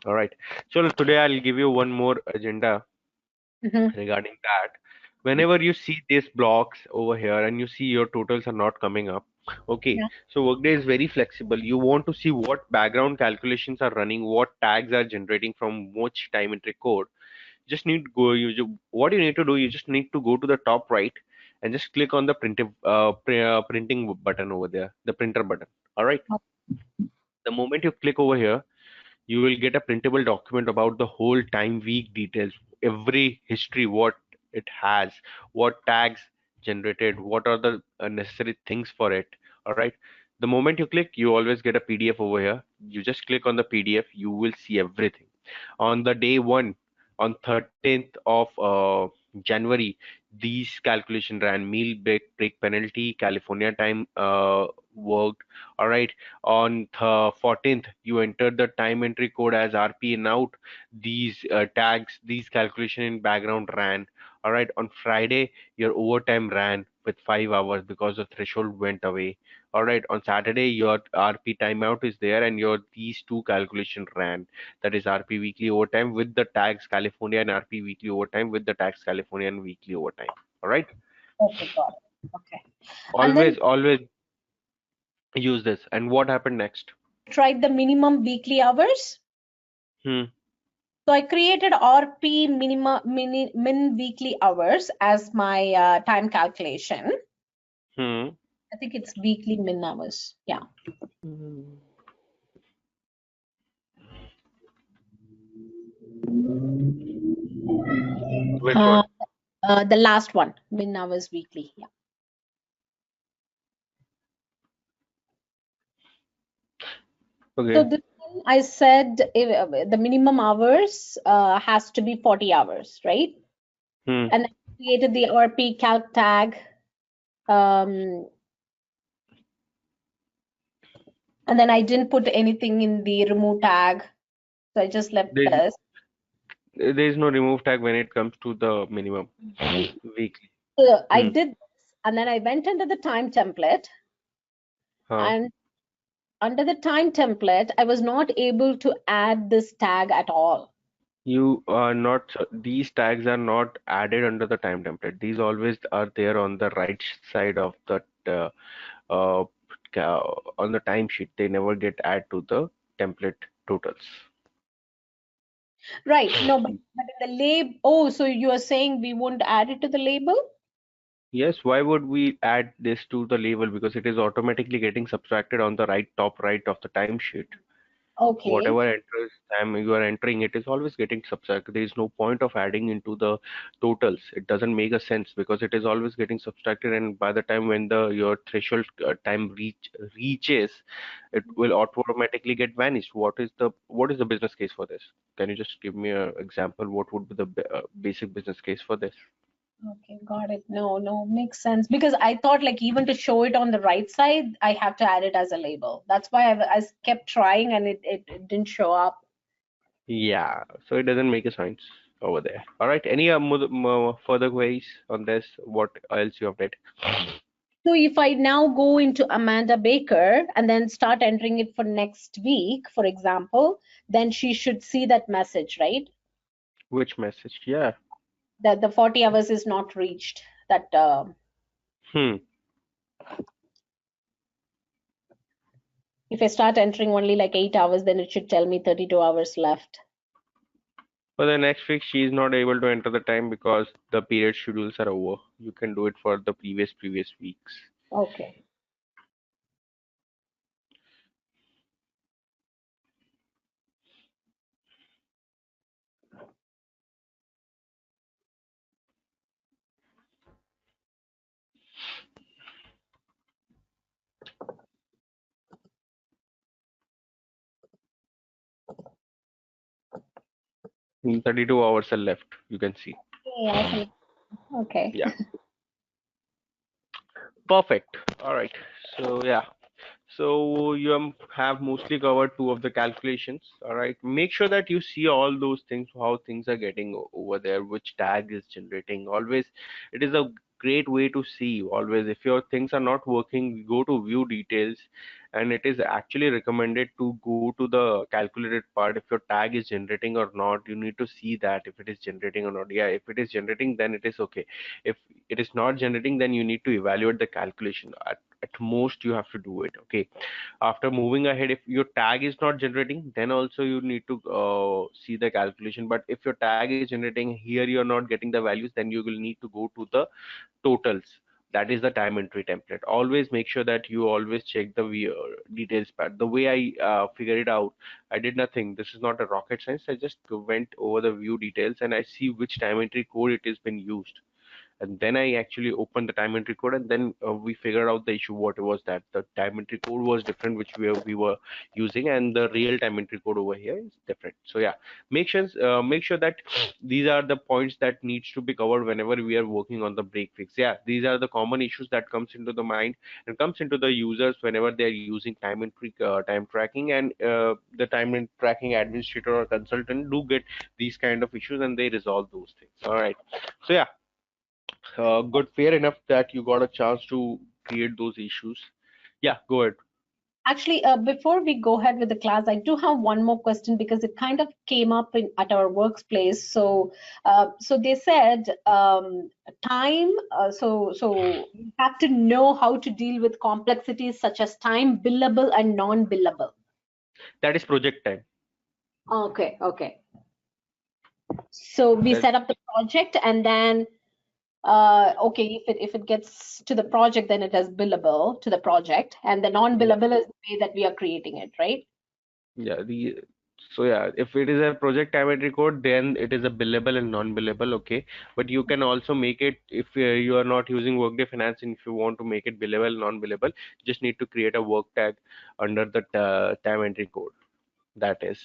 All right. So today I'll give you one more agenda Mm-hmm. regarding that. Whenever you see these blocks over here and you see your totals are not coming up, okay, Yeah. so Workday is very flexible. You want to see what background calculations are running, what tags are generating from which time entry code. Just need to go, what you need to do, you just need to go to the top right and just click on the printing button over there, the printer button. All right. The moment you click over here, you will get a printable document about the whole time week details, every history, what it has, what tags generated, what are the necessary things for it. All right. The moment you click, you always get a PDF over here. You just click on the PDF, you will see everything. On the day one, on 13th of January, these calculation ran: meal break penalty, California time worked. All right. On the 14th, you entered the time entry code as RP in out. These tags, these calculation in background ran. All right. On Friday, your overtime ran with 5 hours because the threshold went away. All right. On Saturday, your RP timeout is there, and your these two calculation ran. That is RP weekly overtime with the tags California, and RP weekly overtime with the tags California and weekly overtime. All right. Okay, got it. Okay. And then Always use this. And what happened next? tried the minimum weekly hours. Hmm. So I created RP min weekly hours as my time calculation. Hmm. I think it's weekly min hours. Yeah. Hmm. Which Uh, one? the last one, min hours weekly. Yeah. So Okay. this one I said the minimum hours has to be 40 hours, right? Hmm. And I created the RP calc tag. Um, and then I didn't put anything in the remove tag. So I just left There's this. there's no remove tag when it comes to the minimum weekly. So I Hmm. did this, and then I went into the time template, Huh. and under the time template, I was not able to add this tag at all. You are not, these tags are not added under the time template. These always are there on the right side of the uh, on the timesheet. They never get added to the template totals. Right. No, but in the label, oh, so you are saying we won't add it to the label? Yes, why would we add this to the label? Because it is automatically getting subtracted on the right, top right of the timesheet. Okay. Whatever enters time you are entering, it is always getting subtracted. There is no point of adding into the totals. It doesn't make a sense because it is always getting subtracted, and by the time when the your threshold time reaches, it will automatically get vanished. What is the business case for this? Can you just give me an example? What would be the basic business case for this? Okay, got it. No, no, makes sense. Because I thought like even to show it on the right side, I have to add it as a label. That's why I kept trying and it didn't show up. Yeah, so it doesn't make a sense over there. All right, any further queries on this? What else you have did? So if I now go into Amanda Baker and then start entering it for next week, for example, then she should see that message, right? Which message? Yeah. That the 40 hours is not reached. That Hmm. if I start entering only like 8 hours, then it should tell me 32 hours left. For the next week, she is not able to enter the time because the period schedules are over. You can do it for the previous weeks. Okay. 32 hours are left, you can see. Yeah, okay. Yeah, perfect. All right. So yeah. So you have mostly covered two of the calculations. All right. Make sure that you see all those things, how things are getting over there, which tag is generating. Always, it is a great way to see. Always, if your things are not working, go to view details and it is actually recommended to go to the calculated part. If your tag is generating or not, you need to see that if it is generating or not. Yeah, if it is generating, then it is okay. If it is not generating, then you need to evaluate the calculation. At most you have to do it. Okay, after moving ahead, if your tag is not generating, then also you need to see the calculation. But if your tag is generating, here you're not getting the values, then you will need to go to the totals. That is the time entry template. Always make sure that you always check the details part. The way I figured it out, I did nothing. This is not a rocket science. I just went over the view details and I see which time entry code it has been used, and then I actually opened the time entry code, and then we figured out the issue. What was that? The time entry code was different, which we were using, and the real time entry code over here is different. So yeah, make sure that these are the points that needs to be covered whenever we are working on the break fix. Yeah, these are the common issues that comes into the mind and comes into the users whenever they are using time entry, time tracking, and the time and tracking administrator or consultant do get these kind of issues, and they resolve those things. All right. So yeah, good, fair enough that you got a chance to create those issues. Yeah, go ahead. Actually, before we go ahead with the class, I do have one more question because it kind of came up at our workplace. So they said time. So you have to know how to deal with complexities such as time, billable and non-billable. That is project time. Okay, okay. So we That set up the project and then okay, if it gets to the project, then it is billable to the project, and the yeah, non-billable is the way that we are creating it, right? yeah. The so yeah, if it is a project time entry code, then it is a billable and non-billable. Okay, but you can also make it if you are not using Workday Finance, and if you want to make it billable, non-billable, just need to create a work tag under the time entry code. That is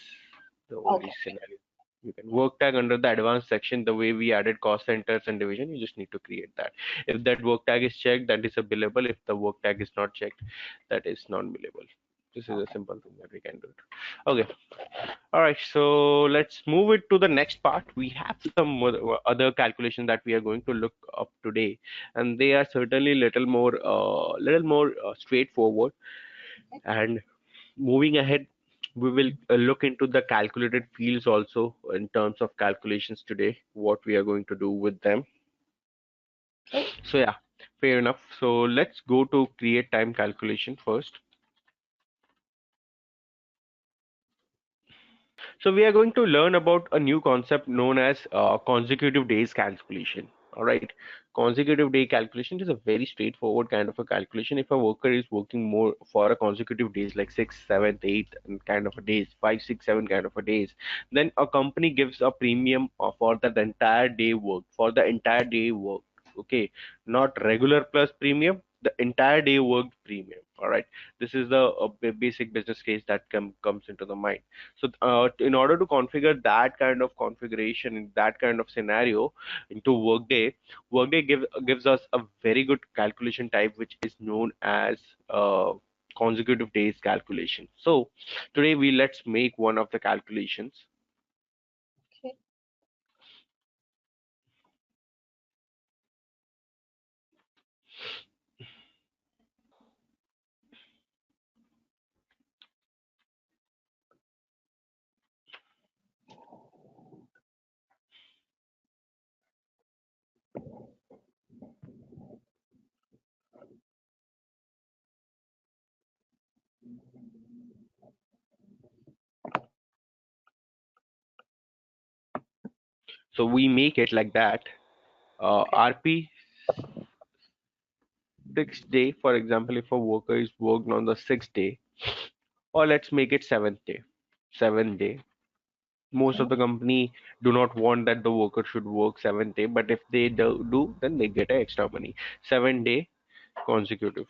the only Okay. scenario. You can work tag under the advanced section the way we added cost centers and division. You just need to create that. If that work tag is checked, that is a billable. If the work tag is not checked, that is non-billable. This is a simple thing that we can do it. Okay. All right. So let's move it to the next part. We have some other calculations that we are going to look up today, and they are certainly little more straightforward. And moving ahead, we will look into the calculated fields also in terms of calculations today, what we are going to do with them. Okay. So yeah, fair enough. So let's go to create time calculation first. So we are going to learn about a new concept known as consecutive days calculation. All right, consecutive day calculation is a very straightforward kind of a calculation. If a worker is working more for a consecutive days like 6, 7, 8 and kind of a days, 5, 6, 7 kind of a days, then a company gives a premium for the entire day work, for the entire day work. Okay, not regular plus premium, the entire day worked premium. All right, this is the basic business case that comes into the mind. So in order to configure that kind of configuration in that kind of scenario into Workday, Workday gives us a very good calculation type, which is known as consecutive days calculation. So today let's make one of the calculations. Okay. So we make it like that. Okay. RP 6th day, for example, if a worker is worked on the 6th day, or let's make it 7th day, 7th day. Most of Okay. the company do not want that the worker should work 7th day, but if they do, then they get extra money. 7 day consecutive.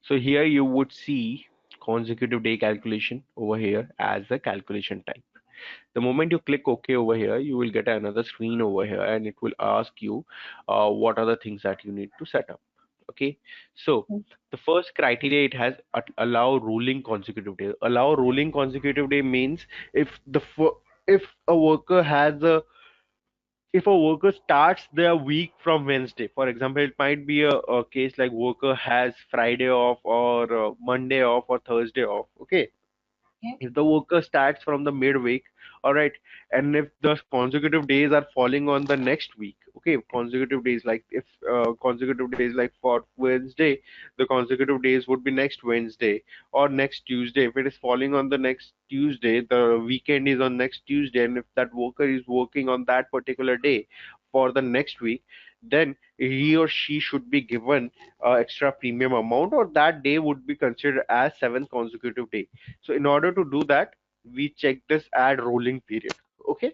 So here you would see consecutive day calculation over here as the calculation type. The moment you click OK over here, you will get another screen over here, and it will ask you what are the things that you need to set up. Okay, so the first criteria it has allow rolling consecutive day. Allow rolling consecutive day means if if a worker has a if a worker starts their week from Wednesday, for example, it might be a case like worker has Friday off or Monday off or Thursday off. Okay, Okay. if the worker starts from the midweek, all right, and if the consecutive days are falling on the next week, okay, consecutive days, like if consecutive days, like for Wednesday, the consecutive days would be next Wednesday or next Tuesday. If it is falling on the next Tuesday, the weekend is on next Tuesday, and if that worker is working on that particular day for the next week, then he or she should be given extra premium amount, or that day would be considered as seventh consecutive day. So in order to do that, we check this add rolling period. Okay,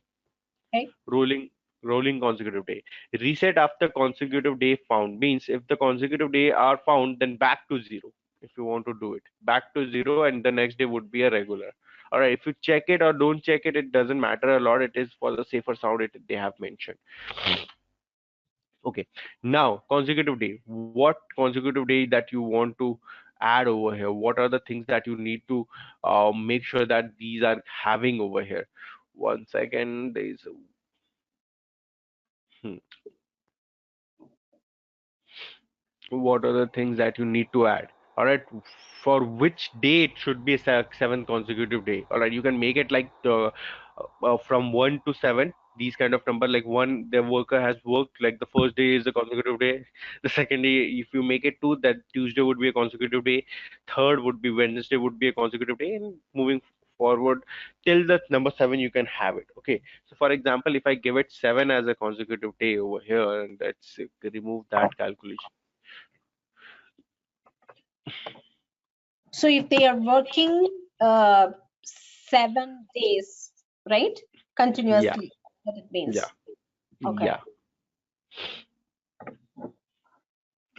Okay. rolling rolling consecutive day. Reset after consecutive day found means if the consecutive day are found, then back to zero. If you want to do it, back to zero, and the next day would be a regular. All right, if you check it or don't check it, it doesn't matter a lot. It is for the safer sound they have mentioned. Okay, now consecutive day. What consecutive day that you want to add over here? What are the things that you need to make sure that these are having over here? One second, there is hmm, what are the things that you need to add? All right, for which day it should be a seven consecutive day. All right, you can make it like from 1 to 7, these kind of number, like one the worker has worked, like the first day is a consecutive day, the second day, if you make it two, that Tuesday would be a consecutive day, third would be Wednesday would be a consecutive day, and moving forward till the number 7 you can have it. Okay, so for example, if I give it 7 as a consecutive day over here, and let's remove that calculation. So if they are working uh, 7 days, right? Yeah, Continuously, what it yeah, means. Okay. yeah.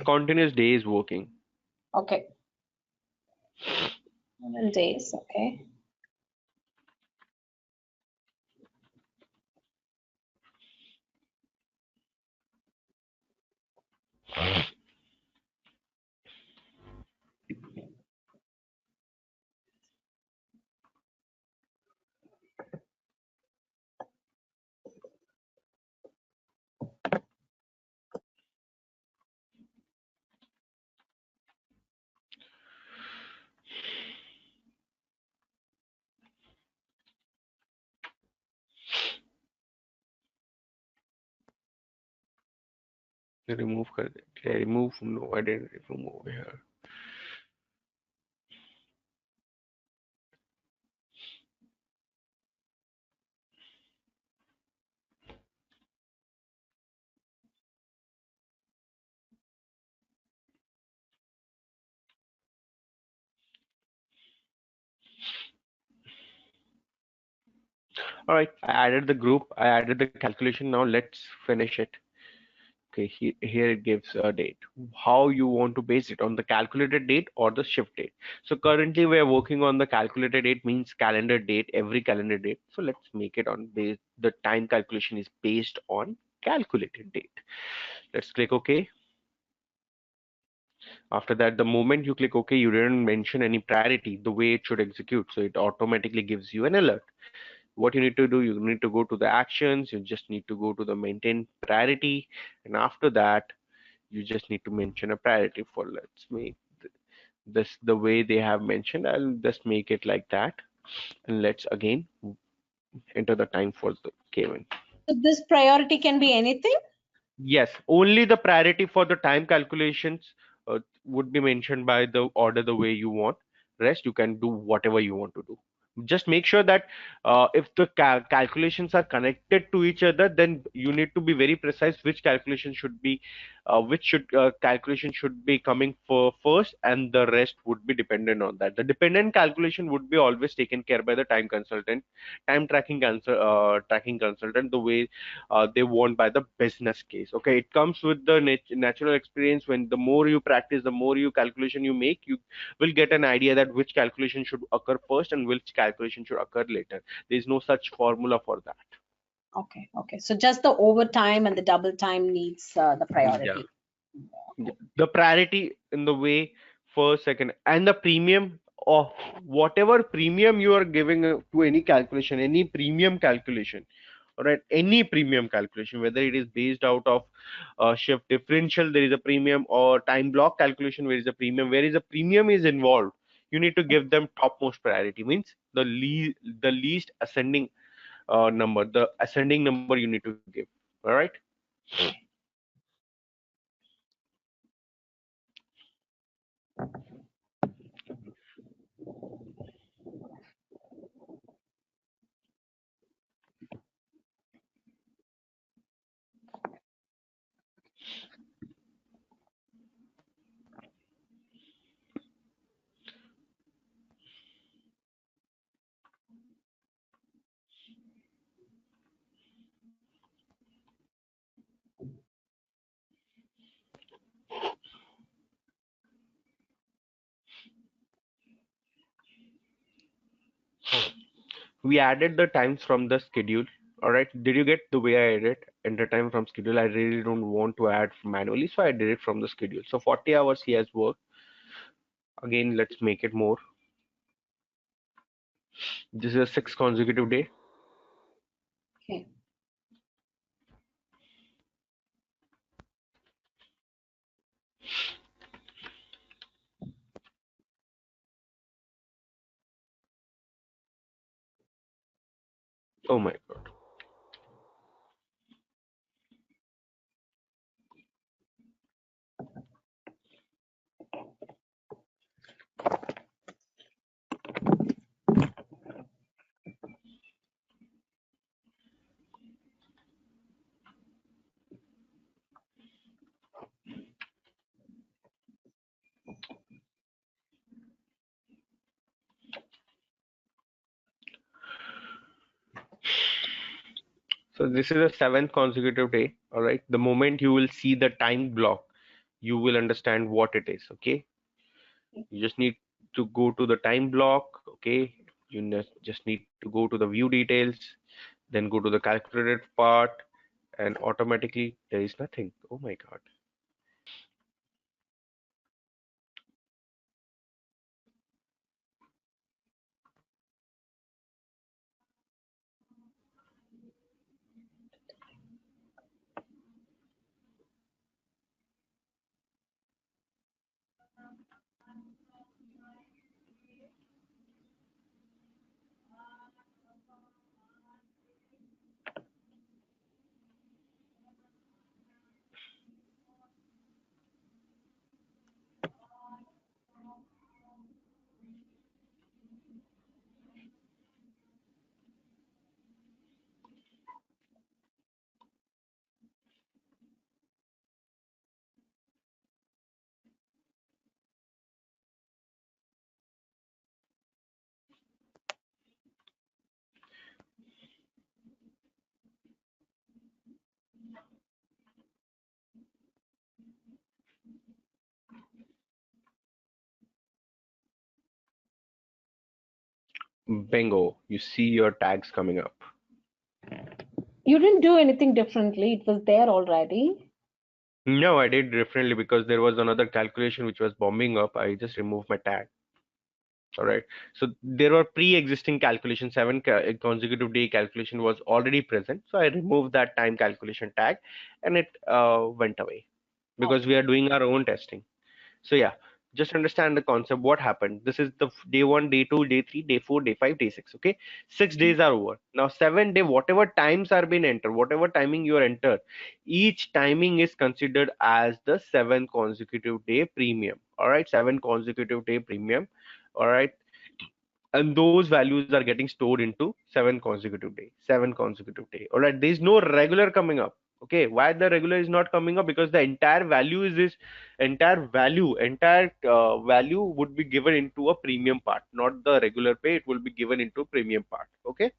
Continuous days working. Okay. 7 days. Okay. Remove कर दे. Did I remove? No, I didn't remove over here. All right, I added the group, I added the calculation. Now let's finish it. Okay, here it gives a date. How you want to base it on the calculated date or the shift date. So currently we are working on the calculated date, means calendar date, every calendar date. So let's make it on base. The time calculation is based on calculated date. Let's click OK. After that, the moment you click OK, you didn't mention any priority, the way it should execute. So it automatically gives you an alert. What you need to do, you need to go to the actions, you just need to go to the maintain priority, and after that you just need to mention a priority for, let's make this the way they have mentioned. I'll just make it like that, and let's again enter the time for the Kevin. So this priority can be anything. Yes, only the priority for the time calculations would be mentioned by the order the way you want. Rest you can do whatever you want to do. Just make sure that if the calculations are connected to each other, then you need to be very precise which calculation should be, which should calculation should be coming for first, and the rest would be dependent on that. The dependent calculation would be always taken care by the time consultant, time tracking consultant, the way they want by the business case. Okay, it comes with the natural experience. When the more you practice, the more you calculation you make, you will get an idea that which calculation should occur first and which calculation should occur later. There is no such formula for that. Okay. Okay. So just the overtime and the double time needs the Yeah. priority. Yeah. Okay. The priority in the way first, second, and the premium, or whatever premium you are giving to any calculation, any premium calculation. All right, any premium calculation, whether it is based out of shift differential, there is a premium, or time block calculation, where is a premium, where is a premium is involved, you need to give them topmost priority. Means the least ascending number, the ascending number you need to give. All right. We added the times from the schedule. All right, did you get the way I added enter time from schedule? I really don't want to add manually, so I did it from the schedule. So 40 hours he has worked. Again, let's make it more. This is a 6 consecutive day. Okay. Oh my god. So this is a 7th consecutive day. All right. The moment you will see the time block, you will understand what it is. Okay. You just need to go to the time block. Okay. Just need to go to the view details, then go to the calculated part, and automatically there is nothing. Oh my god. Bingo. You see your tags coming up. You didn't do anything differently. It was there already. No, I did differently because there was another calculation which was bombing up. I just removed my tag. All right. So there were pre-existing calculations. Consecutive day calculation was already present. So I removed that time calculation tag, and it went away because Okay. we are doing our own testing. So yeah, just understand the concept. What happened? This is the day one, day two, day three, day four, day five, day six. Okay, 6 days are over. Now 7 day, whatever times are being entered, whatever timing you are entered, each timing is considered as the 7 consecutive day premium. All right, 7 consecutive day premium. All right, and those values are getting stored into 7 consecutive day. All right, there is no regular coming up. Okay, why the regular is not coming up? Because the entire value is this entire value would be given into a premium part, not the regular pay. It will be given into premium part. Okay.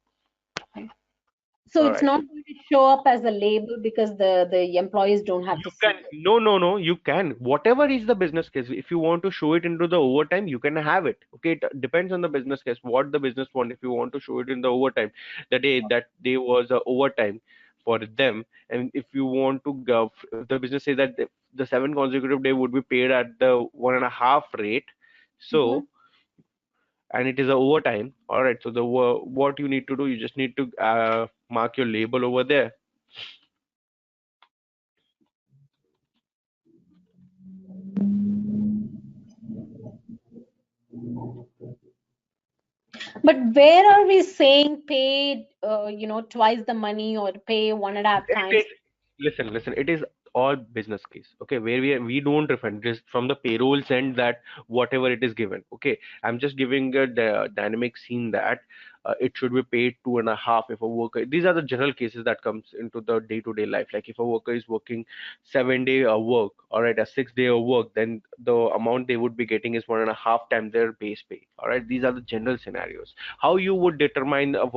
So All it's right. not going to show up as a label because the employees don't have You to see can it. no, you can, whatever is the business case. If you want to show it into the overtime, you can have it. Okay, it depends on the business case, what the business want. If you want to show it in the overtime, that day was a overtime for them. And if you want to go, if the business says that the 7 consecutive day would be paid at the 1.5 rate, Mhm. so and it is a overtime. All right, so what you need to do, you just need to mark your label over there. But where are we saying pay, twice the money or pay one and a half It is, times? listen, it is all business case, okay, where we don't refund this from the payroll send that whatever it is given. Okay, I'm just giving a dynamic scene that it should be paid 2.5 if a worker. These are the general cases that comes into the day-to-day life. Like if a worker is working 7 day a work, all right, a 6 day a work, then the amount they would be getting is 1.5 times their base pay. All right, these are the general scenarios. How you would determine of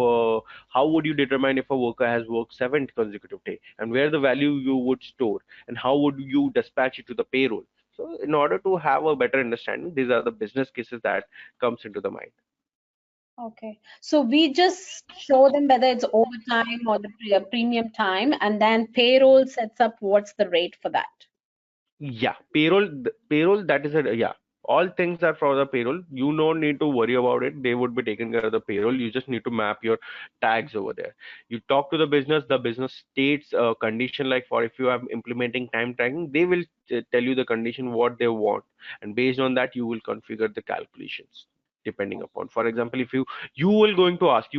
how would you determine if a worker has worked 7 consecutive days, and where the value you would store, and how would you dispatch it to the payroll? So in order to have a better understanding, these are the business cases that comes into the mind. Okay. So we just show them whether it's overtime or the premium time, and then payroll sets up what's the rate for that. Yeah, payroll, that is a, yeah. All things are for the payroll. You don't need to worry about it. They would be taking care of the payroll. You just need to map your tags over there. You talk to the business states a condition, like for if you are implementing time tracking, they will tell you the condition what they want, and based on that, you will configure the calculations depending upon. For example, if you are going to ask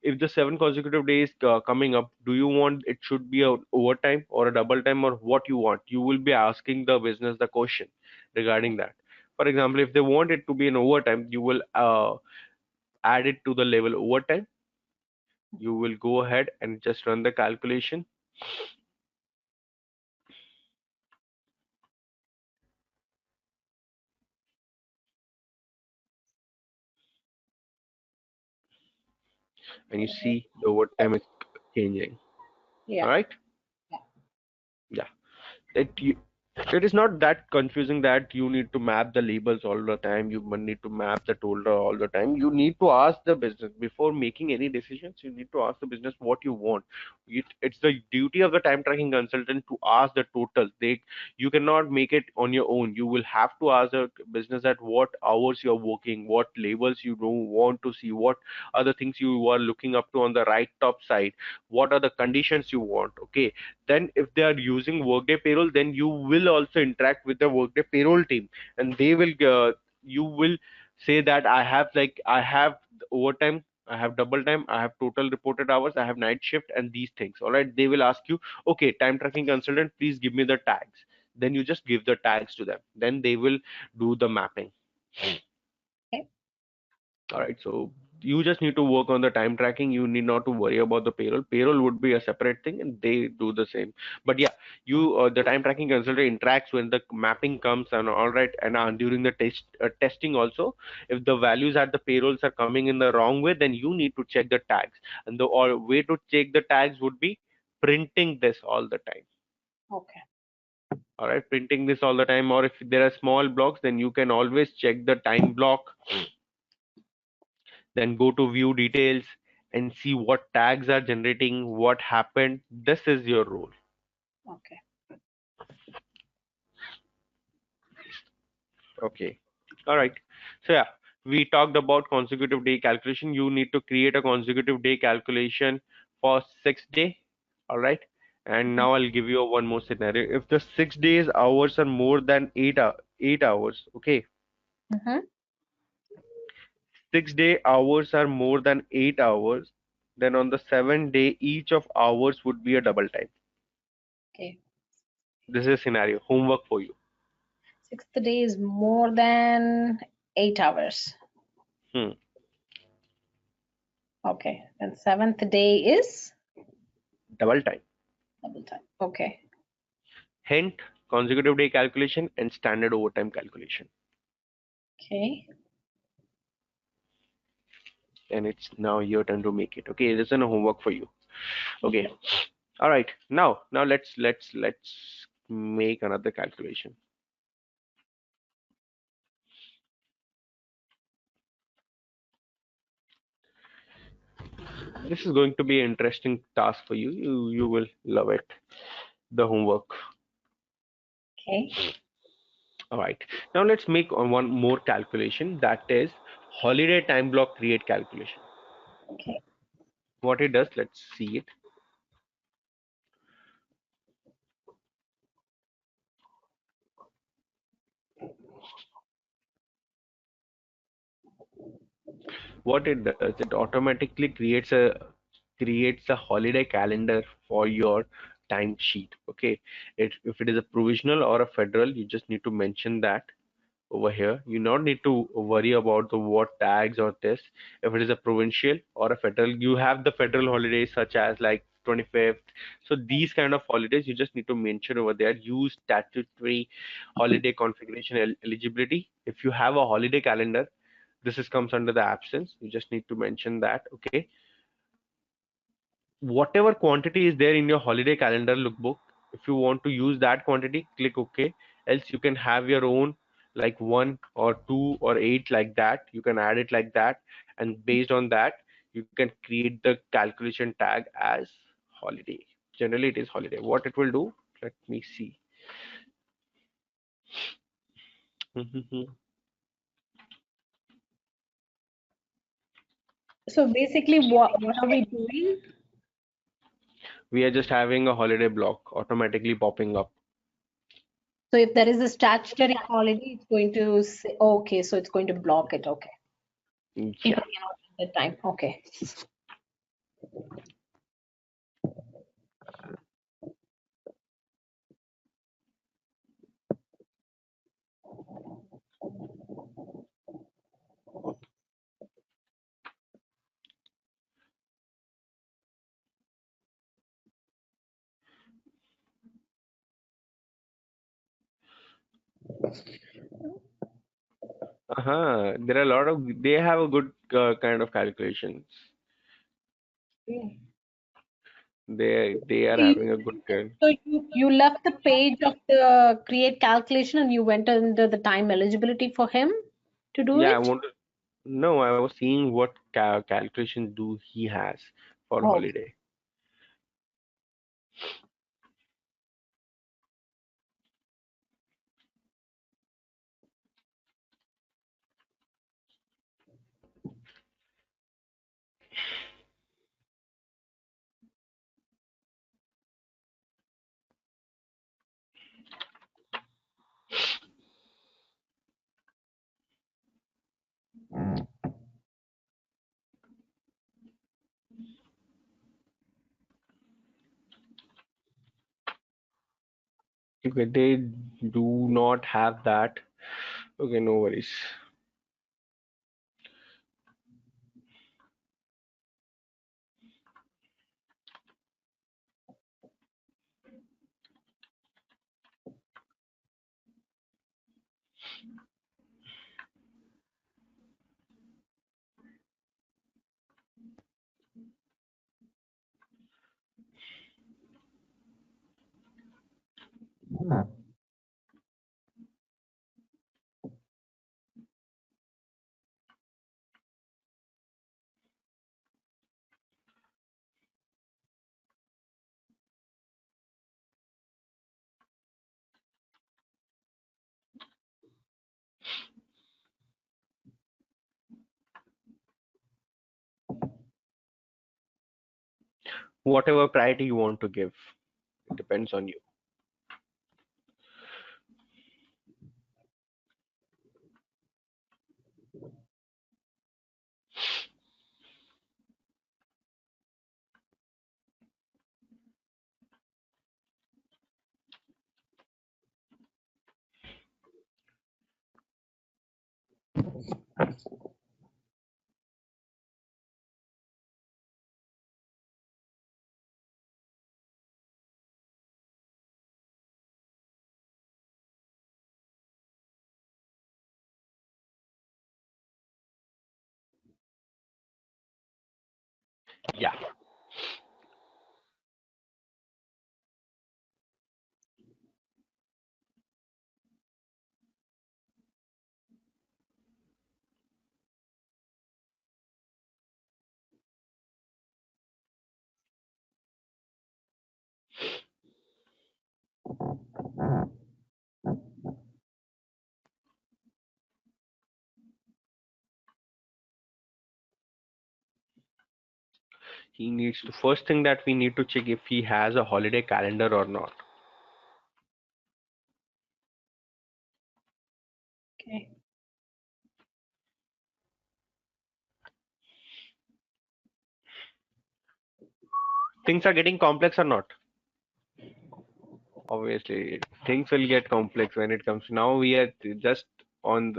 if the 7 consecutive days coming up, do you want it should be a overtime or a double time, or what you want? You will be asking the business the question regarding that. For example, if they want it to be an overtime, you will add it to the level overtime. You will go ahead and just run the calculation, and you see the overtime is changing. All Yeah. right. Yeah. It is not that confusing that you need to map the labels all the time. You need to map the total all the time. You need to ask the business before making any decisions. You need to ask the business what you want. It's the duty of the time tracking consultant to ask the total. You cannot make it on your own. You will have to ask the business at what hours you're working, what labels you don't want to see, what other things you are looking up to on the right top side, what are the conditions you want. Okay, then if they are using Workday payroll, then you will also interact with the Workday payroll team, and they will you will say that I have overtime, I have double time, I have total reported hours, I have night shift, and these things. All right, they will ask you, okay, time tracking consultant, please give me the tags. Then you just give the tags to them. Then they will do the mapping. Okay. All right, so you just need to work on the time tracking. You need not to worry about the payroll. Payroll would be a separate thing, and they do the same. But yeah, the time tracking consultant interacts when the mapping comes, and all right, and during the testing also, if the values at the payrolls are coming in the wrong way, then you need to check the tags, and the or way to check the tags would be printing this all the time. Okay. All right, printing this all the time, or if there are small blocks, then you can always check the time block, then go to view details and see what tags are generating, what happened. This is your role. Okay. Okay. All right. So yeah, we talked about consecutive day calculation. You need to create a consecutive day calculation for 6 day. All right. And now I'll give you a one more scenario. If the 6 days hours are more than 8 hours, okay, Mm-hmm. 6 day hours are more than 8 hours, then on the 7 day each of hours would be a double time. Okay. This is a scenario homework for you. Sixth day is more than 8 hours. Hmm. Okay. And seventh day is Double time. double time. Okay. Hint, consecutive day calculation and standard overtime calculation. Okay. And it's now your turn to make it. Okay, this is a homework for you. Okay. Yeah. All right. Now let's make another calculation. This is going to be an interesting task for you. You will love it. The homework. Okay. All right. Now let's make one more calculation, that is holiday time block create calculation. Okay. What it does, let's see it. What it does, it automatically creates a holiday calendar for your timesheet. Okay. If it is a provisional or a federal, you just need to mention that over here. You not need to worry about the what tags or this. If it is a provincial or a federal, you have the federal holidays such as like 25th. So these kind of holidays you just need to mention over there. Use statutory holiday configuration eligibility. If you have a holiday calendar, this is comes under the absence. You just need to mention that. Okay. Whatever quantity is there in your holiday calendar lookbook, if you want to use that quantity, click OK. Else you can have your own, like 1 or 2 or 8, like that. You can add it like that, and based on that you can create the calculation tag as holiday. Generally it is holiday. What it will do, let me see. So basically, what are we doing? We are just having a holiday block automatically popping up. So if there is a statutory holiday, it's going to say, okay, so it's going to block it. Okay. Yeah. People cannot at the time. Okay. There are a lot of, they have a good kind of calculations. Okay. They are So you, having a good kind. so you left the page of the create calculation and you went under the time eligibility for him to do Yeah, I it? want to. No, I was seeing what calculation do he has for Oh, holiday. Okay, they do not have that. Okay, no worries. Whatever priority you want to give, it depends on you. Yeah. He needs to first thing that we need to check if he has a holiday calendar or not. Okay. Things are getting complex or not? Obviously, things will get complex when it comes. Now we are just on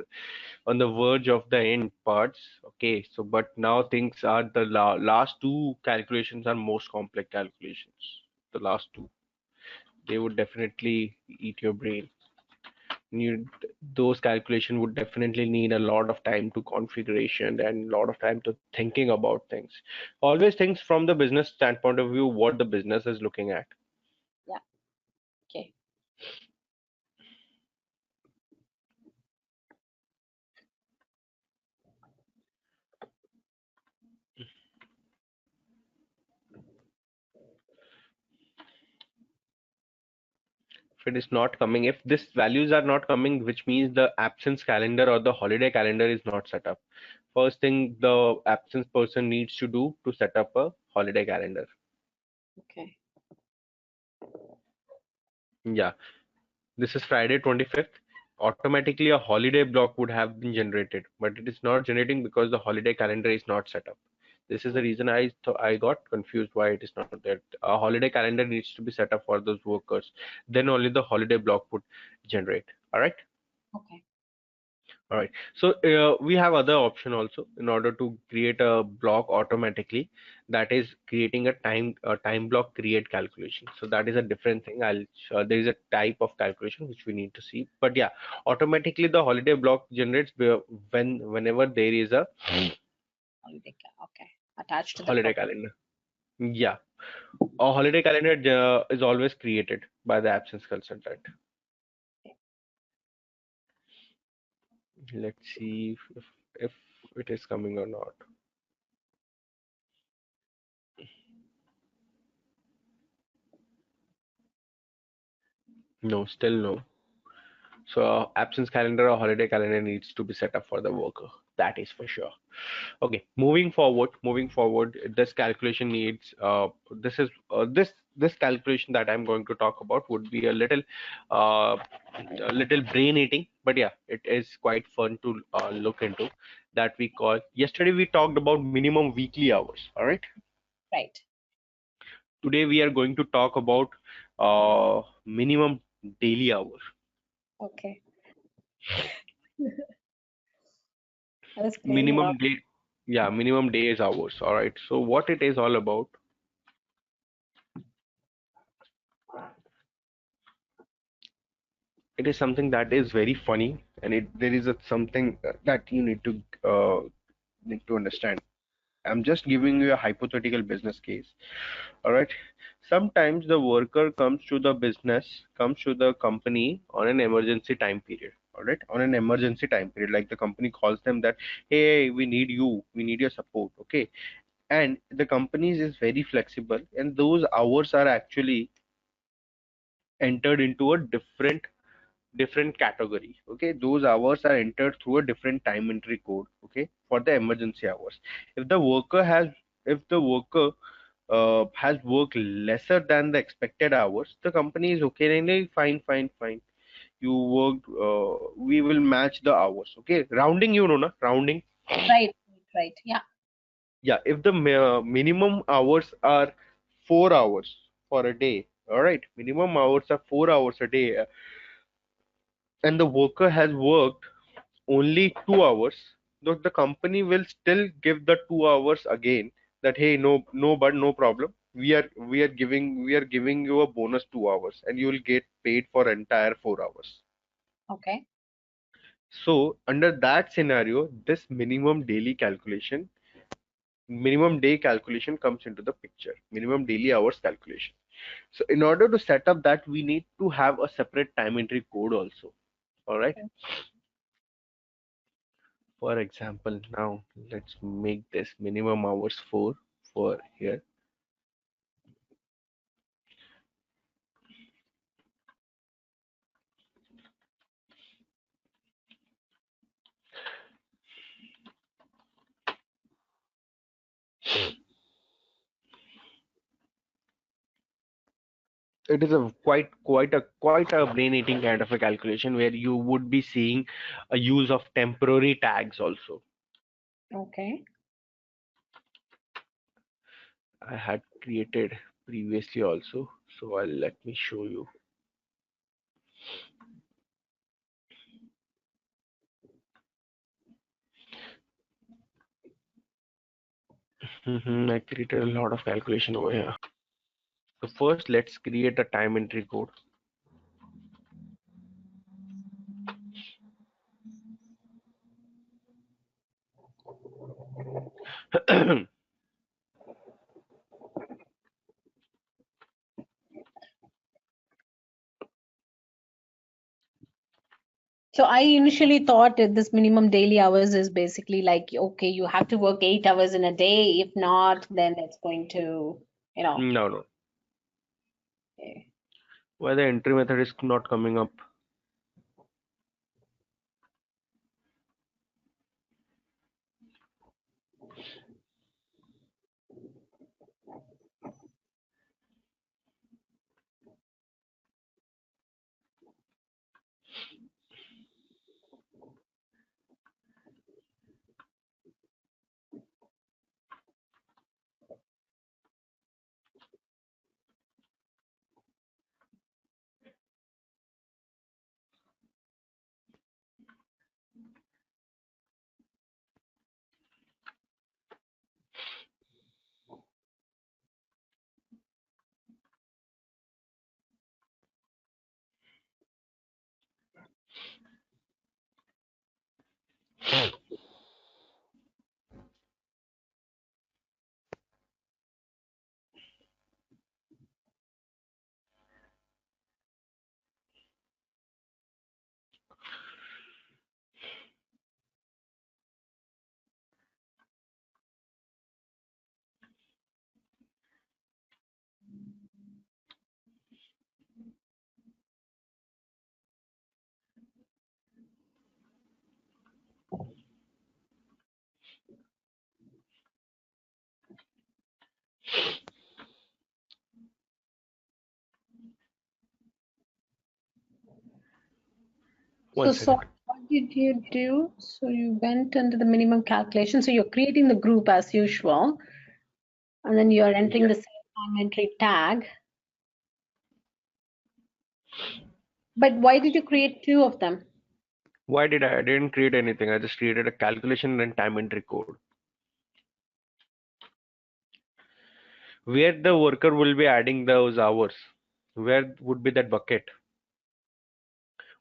the verge of the end parts. Okay, so but now things are the last two calculations are most complex calculations. The last two, they would definitely eat your brain. You, those calculation would definitely need a lot of time to configuration and a lot of time to thinking about things. Always things from the business standpoint of view, what the business is looking at. Yeah. Okay. If it is not coming, if this values are not coming, which means the absence calendar or the holiday calendar is not set up. First thing the absence person needs to do to set up a holiday calendar. Okay. Yeah, this is Friday 25th. Automatically a holiday block would have been generated, but it is not generating because the holiday calendar is not set up. This is the reason I got confused why it is not there. A holiday calendar needs to be set up for those workers. Then only the holiday block would generate. All right. Okay. All right. So we have other option also in order to create a block automatically. That is creating a time block create calculation. So that is a different thing. There is a type of calculation which we need to see. But yeah, automatically the holiday block generates whenever there is a Okay. Attached to the holiday profile. calendar. Yeah, a holiday calendar is always created by the absence consultant. Let's see if it is coming or not. No, still no. So absence calendar or holiday calendar needs to be set up for the worker. That is for sure. Okay, moving forward, this calculation needs this calculation that I'm going to talk about would be uh, a little brain eating, but yeah, it is quite fun to look into. That we call yesterday we talked about minimum weekly hours. All right, Right. today we are going to talk about minimum daily hours. Okay. I was playing around. Minimum day, yeah, minimum days hours. All right, so what it is all about, it is something that is very funny, and there is something that you need to understand. I'm just giving you a hypothetical business case. All right, sometimes the worker comes to the company on an emergency time period. All right, on an emergency time period, like the company calls them that, hey, we need you, we need your support. Okay, and the companies is very flexible, and those hours are actually entered into a different category. Okay, those hours are entered through a different time entry code. Okay, for the emergency hours, if the worker has if the worker has worked lesser than the expected hours, the company is okay, and they fine, you worked, we will match the hours. Okay, rounding, you know na, rounding. Right. Right. Yeah. Yeah, if the minimum hours are 4 hours for a day, all right, minimum hours are 4 hours a day, and the worker has worked only 2 hours, the company will still give the 2 hours again. That, hey, but no problem. We are giving you a bonus 2 hours, and you will get paid for entire 4 hours. Okay. So under that scenario, this minimum day calculation comes into the picture. Minimum daily hours calculation. So in order to set up that, we need to have a separate time entry code also. All right. For example, now let's make this minimum hours 4 for here. It is a quite a brain eating kind of a calculation where you would be seeing a use of temporary tags also. Okay. I had created previously also, so I'll let me show you. I created a lot of calculation over here. So first, let's create a time entry code. So I initially thought that this minimum daily hours is basically like, okay, you have to work 8 hours in a day. If not, then it's going to, you know. No, no. eh, Why the entry method is not coming up? One So, second. what did you do? So you went into the minimum calculation. So you're creating the group as usual, and then you're entering Yeah. the same time entry tag. But why did you create two of them? Why did I? I didn't create anything. I just created a calculation and time entry code where the worker will be adding those hours. Where would be that bucket?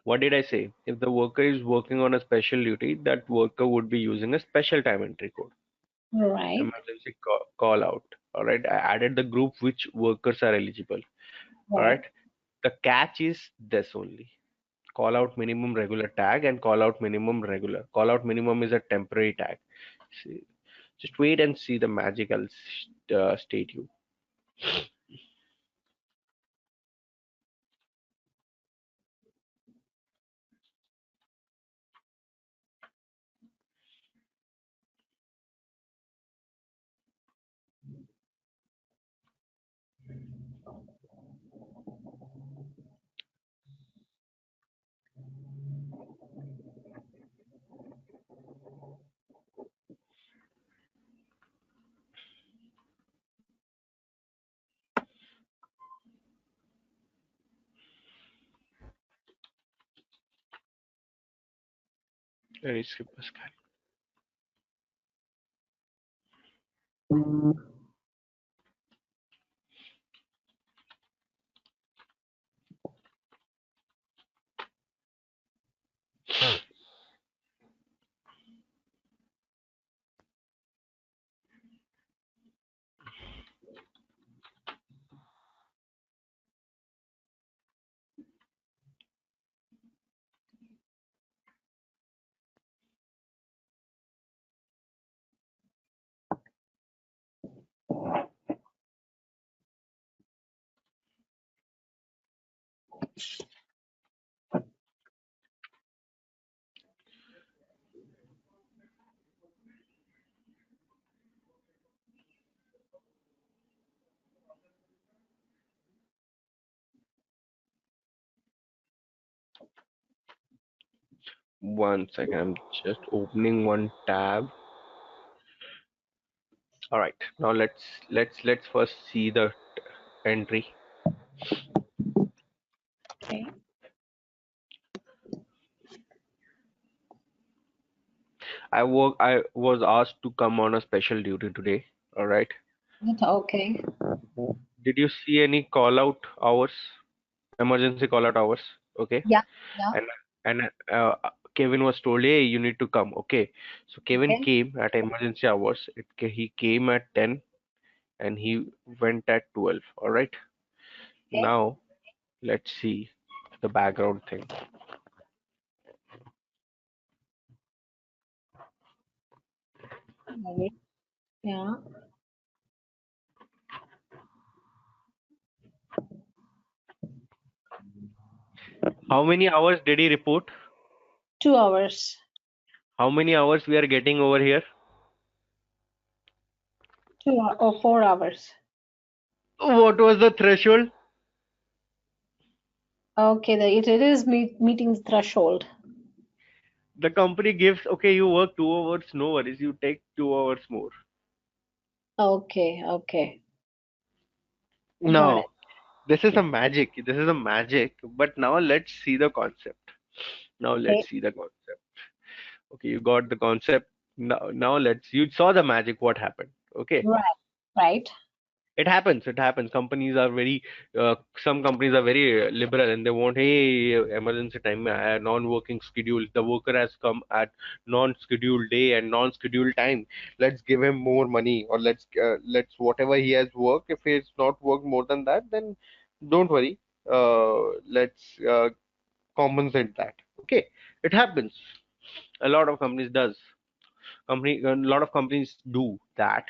What did I say? If the worker is working on a special duty, that worker would be using a special time entry code. Right, Emergency call out. All right. I added the group which workers are eligible. All right. right. The catch is this only. Call out minimum regular tag and call out minimum regular. Call out minimum is a temporary tag. See, just wait and see the magic. I'll state you. Very simple. One second, I'm just opening one tab. All right, now let's first see the entry. Okay. I was asked to come on a special duty today. All right. Okay. Did you see any call out hours? Emergency call out hours? Okay. Yeah. Yeah. And Kevin was told, hey, you need to come. Okay. So Kevin Okay. came at emergency hours. He came at 10 and he went at 12. All right. Okay. Now let's see the background thing. Right. Yeah. How many hours did he report? 2 hours. How many hours we are getting over here? Or 4 hours. What was the threshold? Okay. It is meeting the threshold. The company gives, okay, you work 2 hours, no worries, you take 2 hours more. Okay. Okay. Got it. Now, this is a magic. This is a magic. But now let's see the concept. Now Okay. let's see the concept. Okay, you got the concept. Now you saw the magic. What happened? Okay. Right. Right. It happens. It happens. Some companies are very liberal and they want, hey, emergency time, non-working schedule. The worker has come at non-scheduled day and non-scheduled time. Let's give him more money, or let's whatever he has worked. If he's not worked more than that, then don't worry. Let's compensate that. Okay, it happens. A lot of companies does. A lot of companies do that.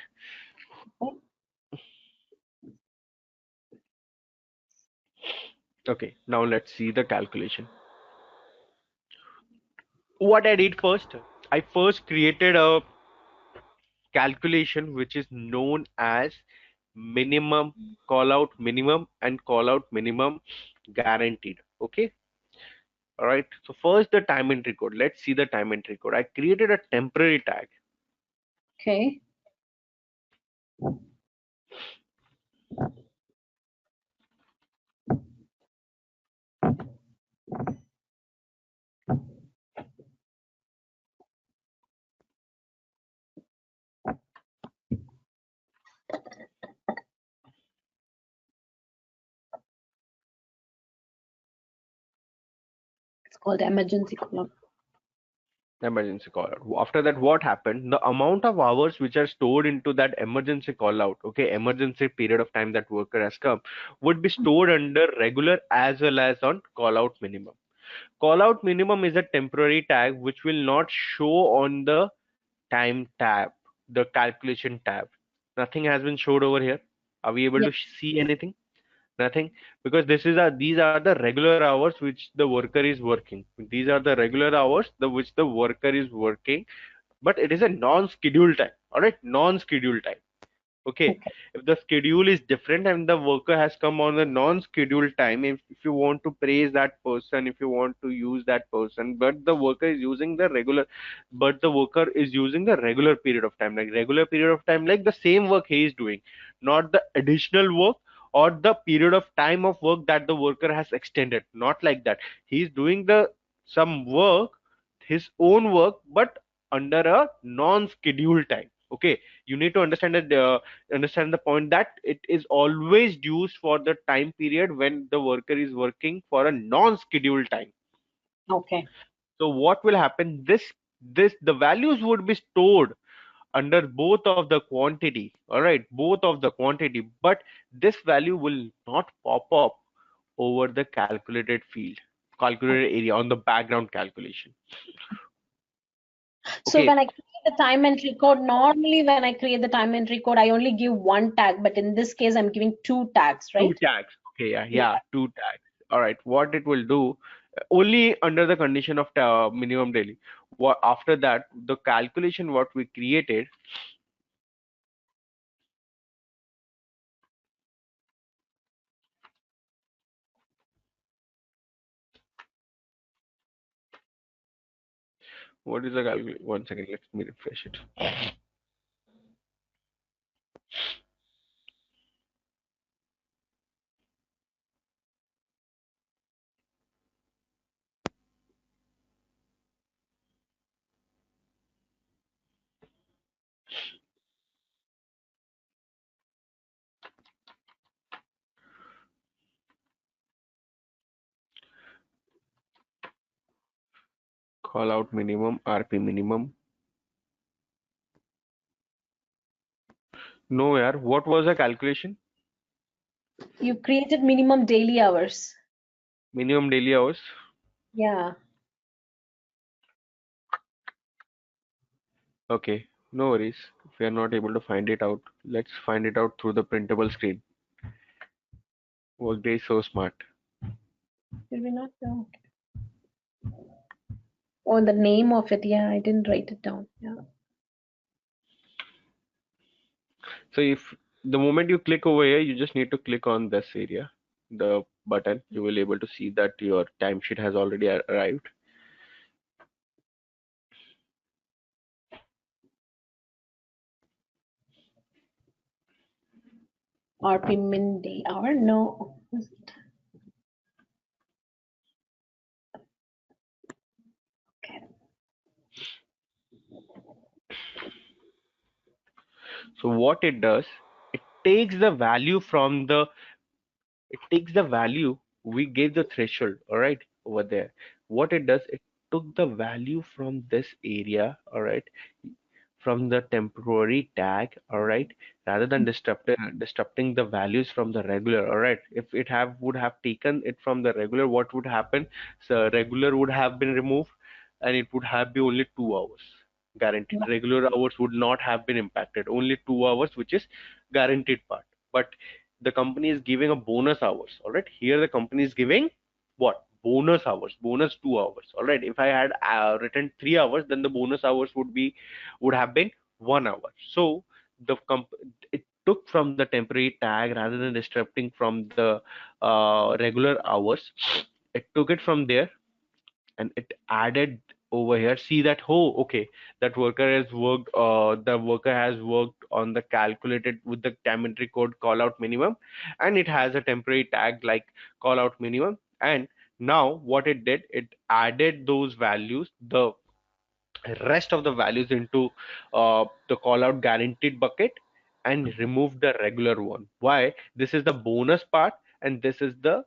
Okay. Okay, now let's see the calculation. What I did first, I first created a calculation which is known as minimum call out minimum and call out minimum guaranteed. Okay. All right. So first the time entry code. Let's see the time entry code. I created a temporary tag. Okay. It's called emergency column. Emergency call out. After that, what happened? The amount of hours which are stored into that emergency call out, okay, emergency period of time that worker has come, would be stored under regular as well as on call out minimum. Call out minimum is a temporary tag which will not show on the time tab, the calculation tab. Nothing has been showed over here. Are we able Yeah. to see anything? Nothing, because these are the regular hours which the worker is working. These are the regular hours which the worker is working, but it is a non-scheduled time. All right, non-scheduled time. Okay, Okay. if the schedule is different and the worker has come on the non-scheduled time, if you want to praise that person, if you want to use that person, but the worker is using the regular period of time, like regular period of time, like the same work he is doing, not the additional work or the period of time of work that the worker has extended. Not like that. He is doing the some work, his own work, but under a non-scheduled time. Okay, you need to understand the point that it is always used for the time period when the worker is working for a non-scheduled time. Okay. So what will happen? This the values would be stored under both of the quantity. All right, both of the quantity, but this value will not pop up over the calculated field, calculated area on the background calculation. So Okay, when I create the time entry code, normally when I create the time entry code, I only give one tag, but in this case, I'm giving two tags, two right? tags. Okay, Yeah. yeah, two tags. All right, what it will do, only under the condition of minimum daily. What after that, the calculation what we created, What is the calculation? One second, let me refresh it. Call out minimum, RP minimum. No, yaar. What was the calculation? You created minimum daily hours. Minimum daily hours. Yeah. Okay, no worries. If we are not able to find it out, let's find it out through the printable screen. Workday is so smart. Did we not know? Oh, the name of it. Yeah, I didn't write it down. Yeah. So if the moment you click over here, you just need to click on this area, the button. You will able to see that your timesheet has already arrived. RP min day hour. No. Okay. So what it does, it takes the value from the it takes the value we gave the threshold, all right, over there. What it does, it took the value from this area, all right, from the temporary tag, all right, rather than disrupting the values from the regular, all right. If it have would have taken it from the regular, what would happen? So regular would have been removed, and it would have been only 2 hours guaranteed. Regular hours would not have been impacted, only 2 hours, which is guaranteed part. But the company is giving a bonus hours, all right. Here the company is giving what? Bonus hours, bonus 2 hours, all right. If I had written 3 hours, then the bonus hours would have been 1 hour. So the it took from the temporary tag rather than disrupting from the regular hours. It took it from there and it added over here. See that, oh, okay, that worker has worked. The worker has worked on the calculated with the time entry code call out minimum, and it has a temporary tag like call out minimum. And now what it did, it added those values, the rest of the values into the call out guaranteed bucket and remove the regular one. Why? This is the bonus part and this is the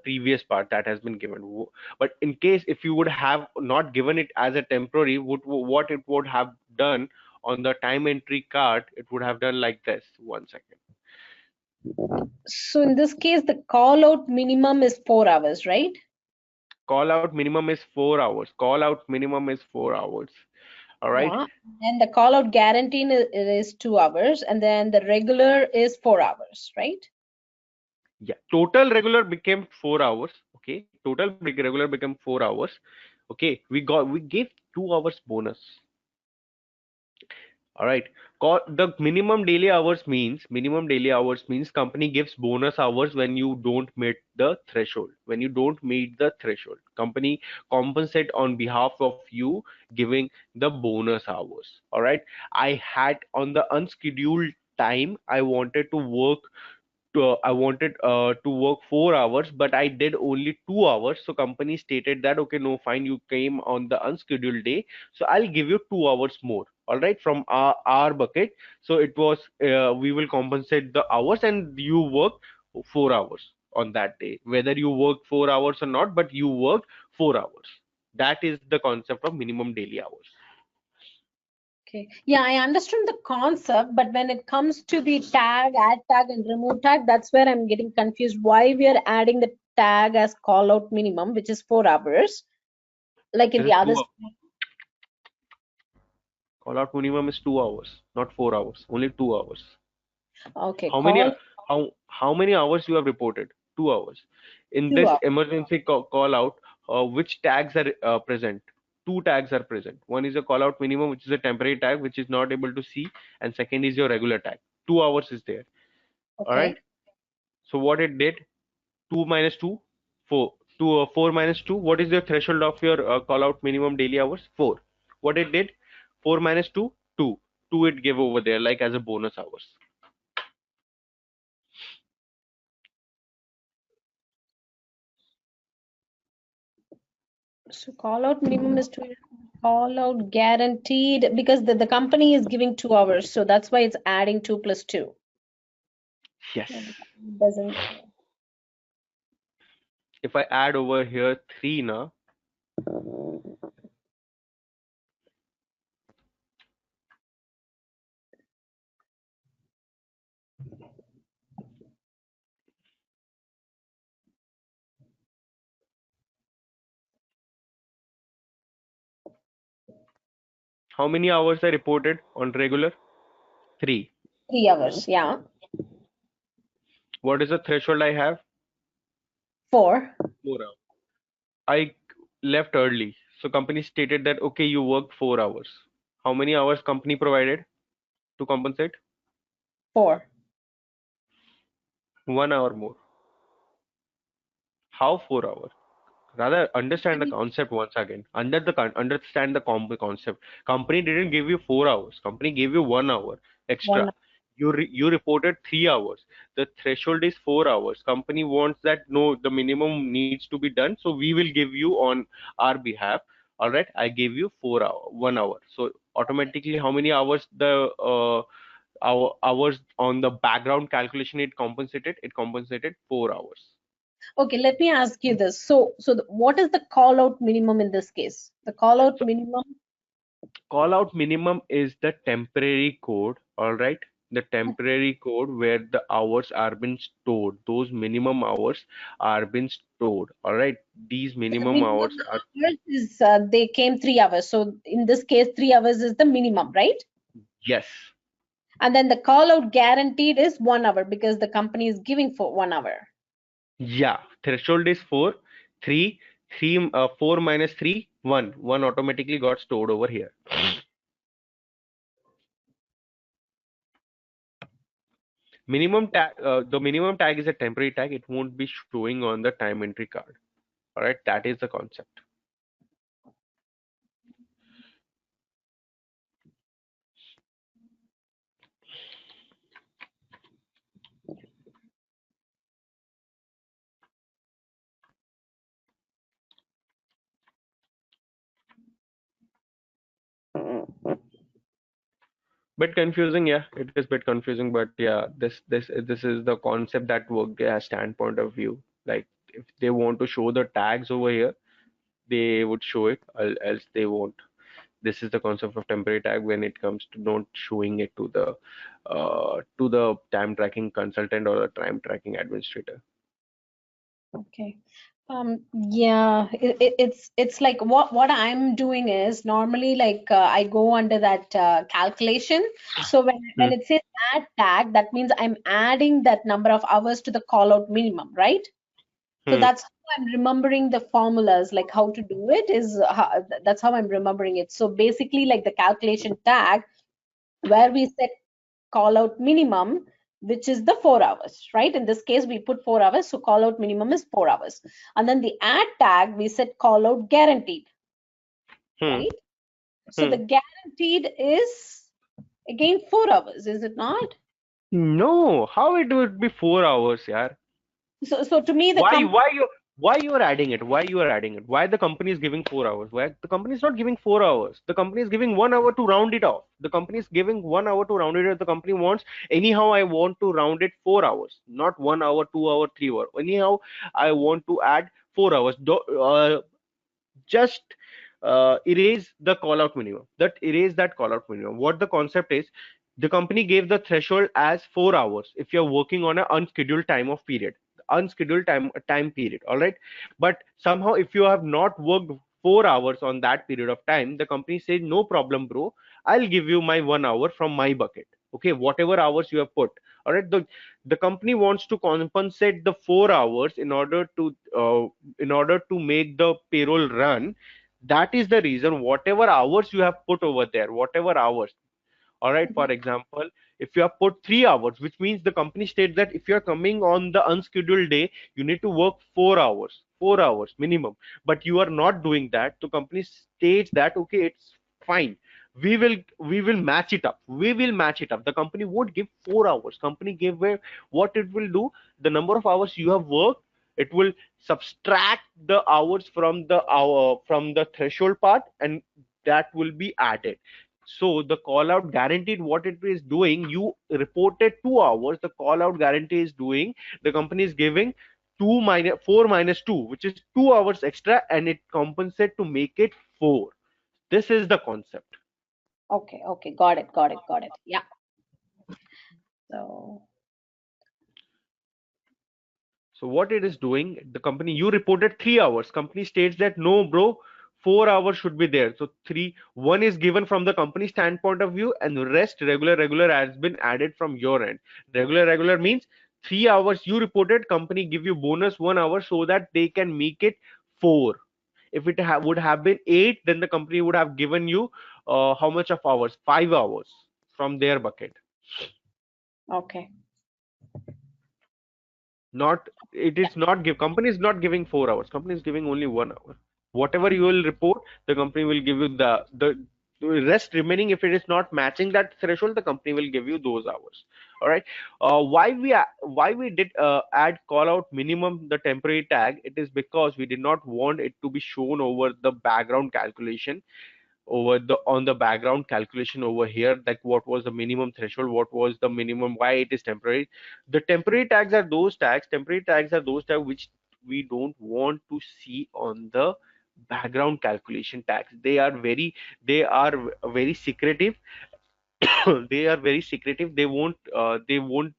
previous part that has been given. But in case if you would have not given it as a temporary, what it would have done on the time entry card, it would have done like this. One second. So in this case, the call out minimum is 4 hours, right? Call out minimum is 4 hours. Call out minimum is 4 hours. All right. Yeah. And the call out guarantee is 2 hours, and then the regular is 4 hours, right? Yeah, total regular became 4 hours. Okay, total regular became 4 hours. Okay, we gave 2 hours bonus. All right. The minimum daily hours means company gives bonus hours when you don't meet the threshold. When you don't meet the threshold, company compensate on behalf of you giving the bonus hours. All right. I had on the unscheduled time, I wanted to work 4 hours, but I did only 2 hours. So company stated that, okay, no, fine, you came on the unscheduled day, so I'll give you 2 hours more. All right, from our bucket. So it was we will compensate the hours, and you work 4 hours on that day, whether you work 4 hours or not, but you worked 4 hours. That is the concept of minimum daily hours. Okay. Yeah, I understand the concept, but when it comes to the tag, add tag, and remove tag, that's where I'm getting confused. Why we are adding the tag as call out minimum, which is 4 hours, like in This the is two others. hours. Call out minimum is 2 hours, not 4 hours, only 2 hours. Okay, How many call how many hours you have reported? 2 hours. In two this hours. emergency call out, which tags are present? Two tags are present. One is a call out minimum, which is a temporary tag, which is not able to see, and second is your regular tag. 2 hours is there. All right. Okay. So what it did? Two minus two, four. to 4 minus 2. What is the threshold of your call out minimum daily hours? 4. What it did? 4 minus 2, 2. 2 it gave over there like as a bonus hours. So call out minimum is 2. Call out guaranteed because the company is giving 2 hours. So that's why it's adding 2 plus 2. Yes. No, it doesn't. If I add over here 3 now, how many hours I reported on regular? 3. 3 hours. Yeah. What is the threshold I have? 4. 4 hours. I left early. So company stated that okay, you worked 4 hours. How many hours company provided to compensate? 4. 1 hour more. How 4 hours? Rather I understand the mean, concept once again. Understand the concept. Company didn't give you 4 hours. Company gave you 1 hour one. extra. You reported 3 hours. The threshold is 4 hours. Company wants that no, the minimum needs to be done. So we will give you on our behalf. All right, I gave you 4 hour, 1 hour. So automatically, how many hours the hours on the background calculation it compensated? It compensated 4 hours. Okay, let me ask you this. So what is the call out minimum in this case? The call out So minimum. call out minimum is the temporary code, all right? The temporary code where the hours are been stored. Those minimum hours are been stored, all right? These The minimum minimum hours are, hours is they came 3 hours. So in this case, 3 hours is the minimum, right? yes, And then the call out guaranteed is 1 hour because the company is giving for 1 hour. yeah. Threshold is 4, 3, 3, 4 minus 3, 1. 1 automatically got stored over here. The minimum tag is a temporary tag. It won't be showing on the time entry card. All right, that is the concept. Bit confusing, yeah, it is bit confusing, but yeah, this is the concept that Workday has standpoint of view. Like if they want to show the tags over here, they would show it, else they won't. This is the concept of temporary tag when it comes to not showing it to the time tracking consultant or the time tracking administrator. Okay. Yeah, it's like what I'm doing is normally like I go under that calculation. So when Hmm. it says add tag, that means I'm adding that number of hours to the call out minimum, right? So Hmm. that's how I'm remembering the formulas, like how to do it is that's how I'm remembering it. So basically, like the calculation tag where we set call out minimum, which is the 4 hours, right? In this case, we put 4 hours, so call out minimum is 4 hours. And then the add tag, we set call out guaranteed, Hmm. right? So the Hmm. guaranteed is again 4 hours, is it not? No, how it would be 4 hours, yeah? So to me, the Why company, why you why you are adding it? Why you are adding it? Why the company is giving 4 hours? Why the company is not giving 4 hours? The company is giving 1 hour to round it off. The company is giving 1 hour to round it off. The company wants anyhow I want to round it 4 hours, not 1 hour, 2 hour, 3 hour. Anyhow, I want to add 4 hours. Just erase the call out minimum. That erase that call out minimum. What the concept is, the company gave the threshold as 4 hours if you're working on an unscheduled time of period, unscheduled time period. All right, but somehow if you have not worked 4 hours on that period of time, the company says no problem, bro. I'll give you my 1 hour from my bucket. Okay, whatever hours you have put. All right, the company wants to compensate the 4 hours in order to make the payroll run. That is the reason whatever hours you have put over there, whatever hours. All right, for example, if you have put 3 hours, which means the company states that if you are coming on the unscheduled day, you need to work 4 hours. 4 hours minimum, but you are not doing that. So company states that okay, it's fine, we will match it up, we will match it up. The company won't give 4 hours. Company give where what it will do, the number of hours you have worked, it will subtract the hours from the threshold part, and that will be added. So the call out guaranteed, what it is doing, you reported 2 hours, the call out guarantee is doing, the company is giving 4 minus 2, which is 2 hours extra, and it compensate to make it 4. This is the concept. Okay, okay, got it, got it, got it. Yeah. So, So what it is doing, the company, you reported 3 hours. Company states that no, bro, 4 hours should be there. So one is given from the company standpoint of view, and the rest regular has been added from your end. Regular means 3 hours you reported. Company give you bonus 1 hour so that they can make it 4. If it would have been 8, then the company would have given you how much of hours? 5 hours from their bucket. okay, Not, it yeah, is not give, company is not giving 4 hours, company is giving only 1 hour. Whatever you will report, the company will give you the rest remaining. If it is not matching that threshold, the company will give you those hours. All right. Why we did add call out minimum the temporary tag, it is because we did not want it to be shown over the background calculation, over the on the background calculation over here, like what was the minimum threshold, what was the minimum, why it is temporary. The temporary tags are those tags which we don't want to see on the background calculation tags. They are very secretive. They are very secretive. They won't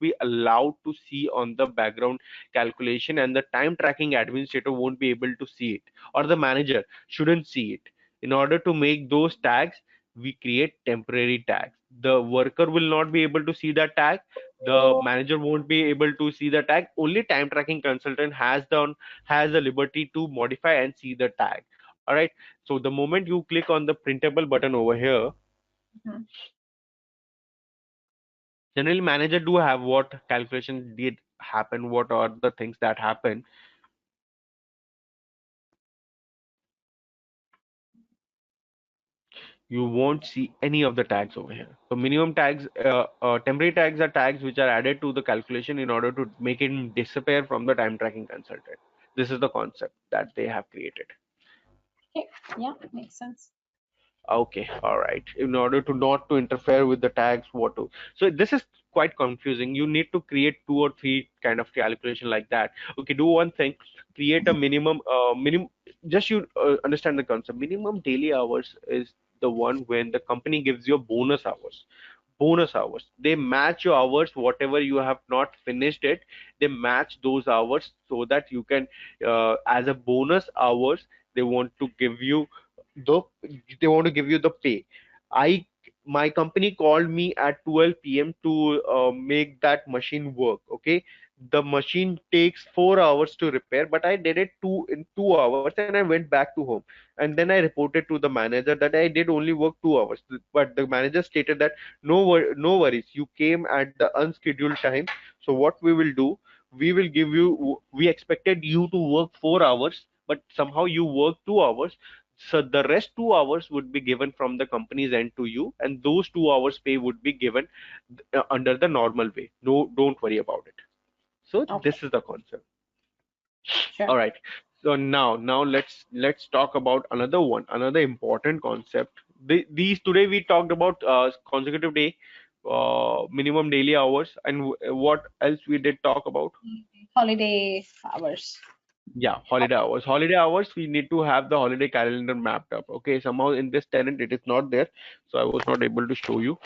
be allowed to see on the background calculation, and the time tracking administrator won't be able to see it, or the manager shouldn't see it. In order to make those tags, we create temporary tags. The worker will not be able to see that tag, the manager won't be able to see the tag. Only time tracking consultant has the liberty to modify and see the tag. All right. So the moment you click on the printable button over here, mhm. generally manager do have what calculation did happen, what are the things that happen. You won't see any of the tags over here. So minimum tags, temporary tags are tags which are added to the calculation in order to make it disappear from the time tracking consultant. This is the concept that they have created. Okay, yeah, makes sense. Okay, all right. In order to not to interfere with the tags, what to. So this is quite confusing. You need to create 2 or 3 kind of calculation like that. Okay, do one thing. Create a minimum. Just you understand the concept. Minimum daily hours is the one when the company gives you bonus hours. Bonus hours. They match your hours, whatever you have not finished it. They match those hours so that you can, as a bonus hours, they want to give you the they want to give you the pay. I My company called me at 12 p.m. to make that machine work. Okay, the machine takes 4 hours to repair, but I did it 2 hours, and I went back to home. And then I reported to the manager that I did only work 2 hours. But the manager stated that no worries, you came at the unscheduled time. So what we will do, we expected you to work 4 hours, but somehow you worked 2 hours, so the rest 2 hours would be given from the company's end to you, and those 2 hours pay would be given under the normal way. No, don't worry about it. So Okay, this is the concept. sure. All right. So now let's talk about another one, another important concept. These today we talked about consecutive day, minimum daily hours, and what else we did talk about? Holiday hours. Yeah, holiday hours. Holiday hours, we need to have the holiday calendar mapped up. Okay, somehow in this tenant it is not there, so I was not able to show you.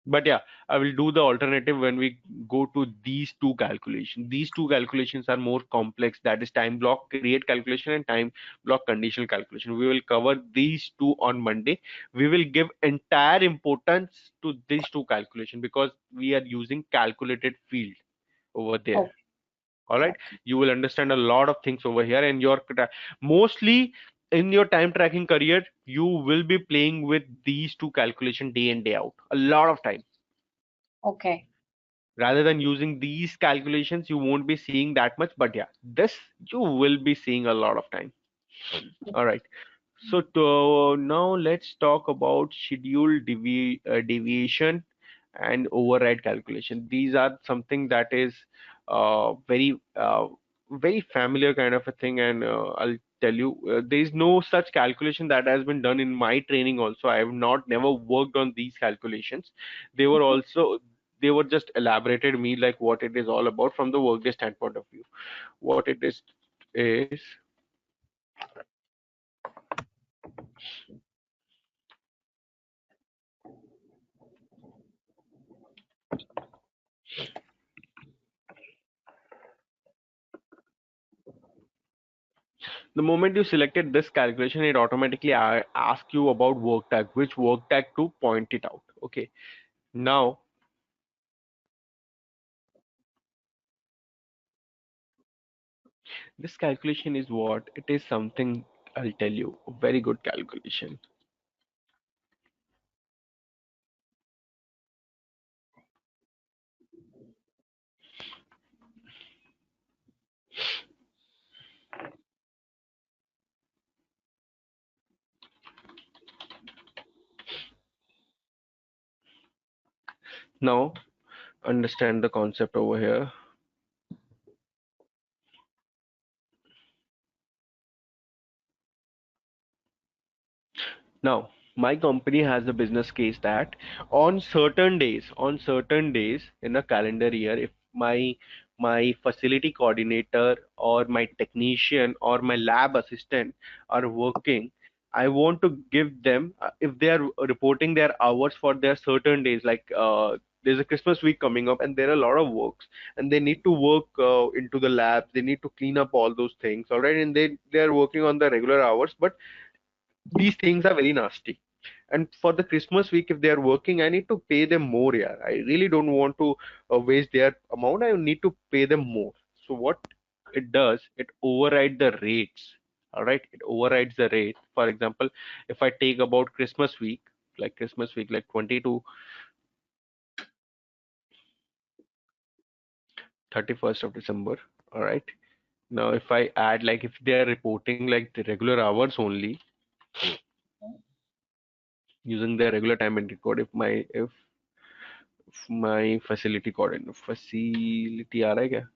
But yeah, I will do the alternative when we go to these two calculations. These two calculations are more complex. That is time block create calculation and time block conditional calculation. We will cover these two on Monday. We will give entire importance to these two calculations because we are using calculated field over there. Oh, All right, okay, you will understand a lot of things over here, and mostly in your time tracking career you will be playing with these two calculation day in day out a lot of time. okay, Rather than using these calculations, you won't be seeing that much, but yeah, this you will be seeing a lot of time. All right. So now let's talk about schedule deviation and override calculation. These are something that is very familiar kind of a thing, and I'll tell you, there is no such calculation that has been done in my training. Also, I have not never worked on these calculations. They were also they were just elaborated me like what it is all about from the Workday standpoint of view. What it is the moment you selected this calculation, it automatically asks you about work tag, which work tag to point it out. Okay. Now, this calculation is what? It is something I'll tell you, a very good calculation. Now, understand the concept over here. Now, my company has a business case that on certain days in a calendar year, if my facility coordinator or my technician or my lab assistant are working, I want to give them if they are reporting their hours for their certain days, like there's a Christmas week coming up and there are a lot of works and they need to work into the lab, they need to clean up all those things, all right, and they are working on the regular hours, but these things are very nasty. And for the Christmas week, if they are working, I need to pay them more. Yeah, I really don't want to waste their amount. I need to pay them more. So what it does, it overrides the rates. All right, it overrides the rate. For example, if I take about Christmas week, like 20 to 31st of December. All right. Now, if I add like if they are reporting like the regular hours only using the regular time and record, if my facility coordinator, facility आ रहा है क्या?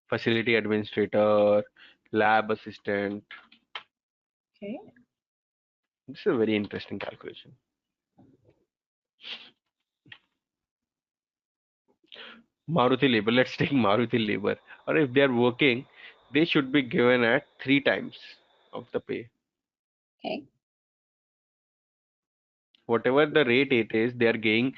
Facility administrator, lab assistant. Okay. This is a very interesting calculation. Maruti labor. Let's take Maruti labor. Or if they are working, they should be given at 3 times of the pay. Okay. Whatever the rate it is, they are getting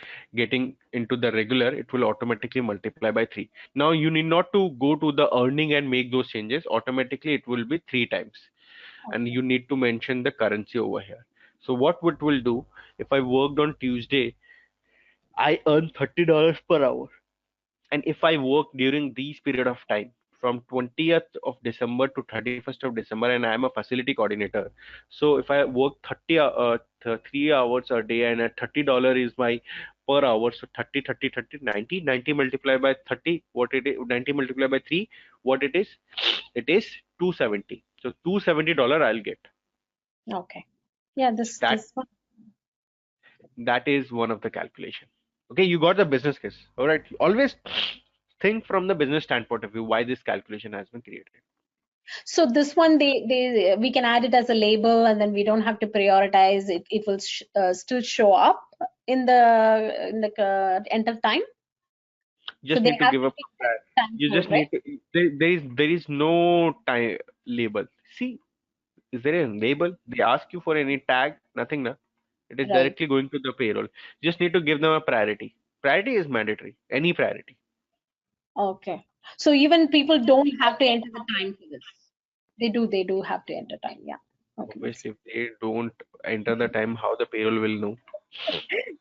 into the regular, it will automatically multiply by 3. Now you need not to go to the earning and make those changes. Automatically, it will be 3 times. And Okay. you need to mention the currency over here. So what it will do, if I worked on Tuesday, I earn $30 per hour. And if I work during these period of time from 20th of December to 31st of December, and I am a facility coordinator, so if I work 3 hours a day and at $30 is my per hour, so 30 30 30 90 multiplied by 30, what it is, 90 multiplied by 3, what it is 270. So $270 I'll get. Okay. Yeah, That this one. that is one of the calculation. Okay, you got the business case. All right, always think from the business standpoint of view why this calculation has been created. So this one, they we can add it as a label, and then we don't have to prioritize it. It will still show up in the enter time. You So just they need to have give to up pick a pri- the time you code, just right? need to there is no time label. See, is there a label? They ask you for any tag, nothing, na. It is Right. directly going to the payroll. Just need to give them a priority. Priority is mandatory, any priority. Okay. So even people don't have to enter the time for this. They do have to enter time. Yeah. Okay, that's Obviously, if they don't enter the time, how the payroll will know?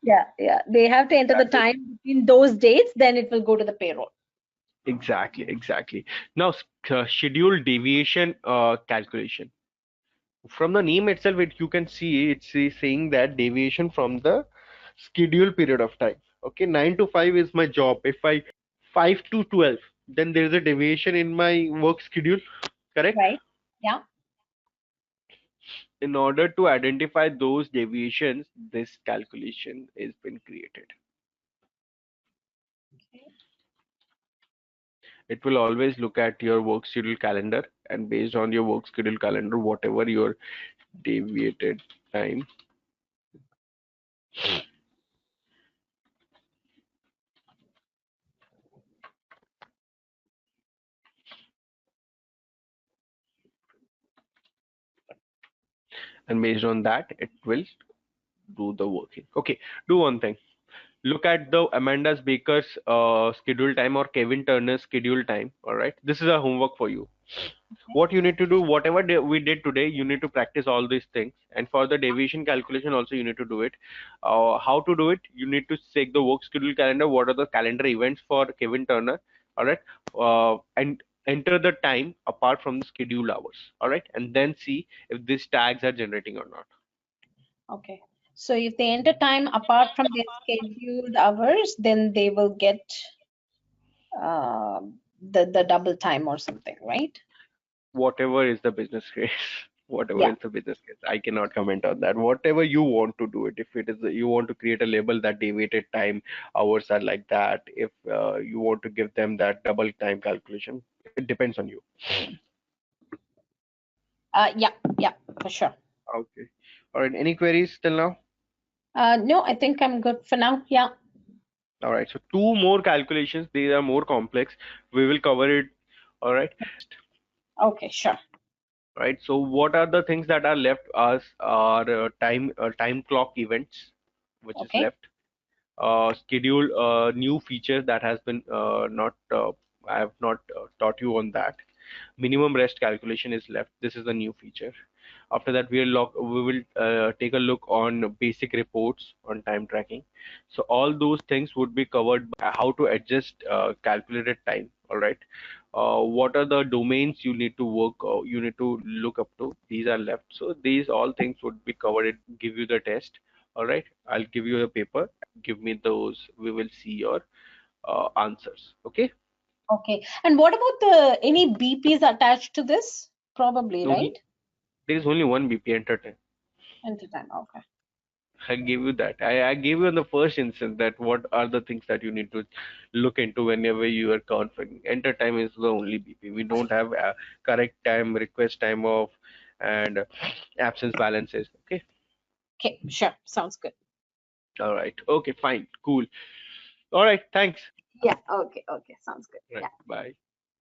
yeah, yeah. They have to enter the That is time between those dates, then it will go to the payroll. exactly. Now, schedule deviation calculation. From the name itself, you can see it's saying that deviation from the schedule period of time. Okay, 9 to 5 is my job. If I 5 to 12, then there is a deviation in my work schedule, correct? Right. Yeah. In order to identify those deviations, this calculation has been created. It will always look at your work schedule calendar, and based on your work schedule calendar, whatever your deviated time, and based on that, it will do the working. Okay, do one thing. Look at the Amanda Baker's schedule time or Kevin Turner's schedule time. All right, this is a homework for you. What you need to do, whatever we did today, you need to practice all these things. And for the deviation calculation, also you need to do it. How to do it? You need to check the work schedule calendar. What are the calendar events for Kevin Turner? All right, and enter the time apart from the schedule hours. All right, and then see if these tags are generating or not. Okay. So if they enter time apart from their scheduled hours, then they will get the double time or something, right? Whatever is the business case, whatever Yeah. is the business case, I cannot comment on that. Whatever you want to do it, if it is you want to create a label that deviated time hours are like that, if you want to give them that double time calculation, it depends on you. Yeah. Yeah. For sure. Okay, all right, any queries till now? No, I think I'm good for now. Yeah. All right, so two more calculations, these are more complex, we will cover it. All right, Okay. Sure. right, so what are the things that are left as are time clock events which is Okay. left, schedule new feature that has been not I have not taught you on that. Minimum rest calculation is left. This is a new feature. After that, we will take a look on basic reports on time tracking. So all those things would be covered by how to adjust calculated time. All right. What are the domains you need to work? You need to look up to. These are left. So these all things would be covered. It give you the test. All right. I'll give you a paper. Give me those. We will see your answers. Okay. Okay. And what about the any BPs attached to this? Probably, No, right? there is only one BP entertainment. Enter time. Okay. I gave you that. I gave you in the first instance that what are the things that you need to look into whenever you are configuring. Enter time is the only BP. We don't have correct time, request time off, and absence balances. Okay. Okay. Sure. Sounds good. All right. Okay. Fine. Cool. All right. Thanks. Yeah. Okay. Okay. Sounds good. Right. Yeah. Bye.